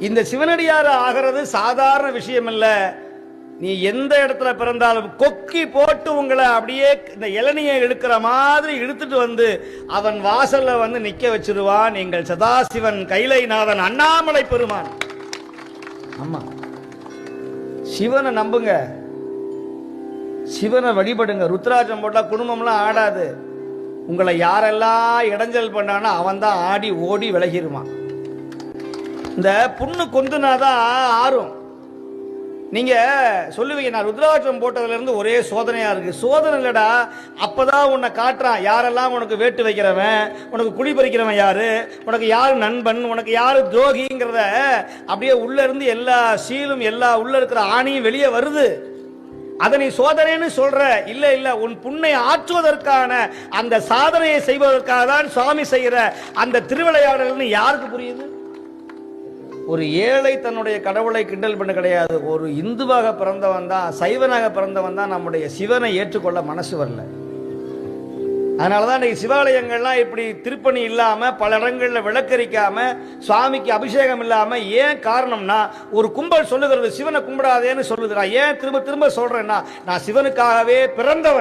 இந்த சிவனடியார் ஆகிறது சாதாரண விஷயம் இல்ல. நீ எந்த இடத்துல பிறந்தாலும் கொக்கி போட்டு உங்களை அப்படியே இந்த இளநியை இழுக்கிற மாதிரி இழுத்துட்டு வந்து அவன் வாசல்ல வந்து நிக்க வச்சிருவான். நீங்கள் சதாசிவன் கைலைநாதன் அண்ணாமலை பெருமான். ஆமா, சிவனை நம்புங்க, சிவனை வழிபடுங்க. ருத்ராட்சம் போட்டா குடும்பம்லாம் ஆடாது. உங்களை யாரெல்லாம் இடைஞ்சல் பண்ணானோ அவன் தான் ஆடி ஓடி விலகிருவான். இந்த புண்ணு கொந்துனாதான் ஆறும். நீங்க சொல்லுவீங்க, நான் ருத்ராட்சம் போட்டதுல இருந்து ஒரே சோதனையா இருக்கு. சோதனை இல்லடா, அப்பதான் உன்னை காட்டுறான் யாரெல்லாம் உனக்கு வேட்டு வைக்கிறவன், உனக்கு குடி பறிக்கிறவன் யாரு, உனக்கு யாரு நண்பன், உனக்கு யாரு துரோகிங்கிறத அப்படியே உள்ள இருந்து எல்லா சீலும் எல்லா உள்ள இருக்கிற ஆணியும் வெளியே வருது. அதை நீ சோதனைன்னு சொல்ற. இல்ல இல்ல, உன் புண்ணை ஆற்றுவதற்கான அந்த சாதனையை செய்வதற்காக தான் சுவாமி செய்யற அந்த திருவிளையாடல்னு யாருக்கு புரியுது? ஒரு ஏழை தன்னுடைய கடவுளை கிண்டல் பண்ண கிடையாது. ஒரு இந்துவாக பிறந்தவன் தான், சைவனாக பிறந்தவன் தான் நம்முடைய சிவனை ஏற்றுக்கொள்ள மனசு வரல. அதனாலதான் இன்னைக்கு சிவாலயங்கள்லாம் இப்படி திருப்பணி இல்லாம, பல இடங்கள்ல விளக்கரிக்காம, சுவாமிக்கு அபிஷேகம் இல்லாம. ஏன் காரணம்னா, ஒரு கும்பல் சொல்லுகிறது சிவனை கும்பிடாதேன்னு சொல்லுது. நான் ஏன் திரும்ப திரும்ப சொல்றேன்னா, நான் சிவனுக்காகவே பிறந்தவன்.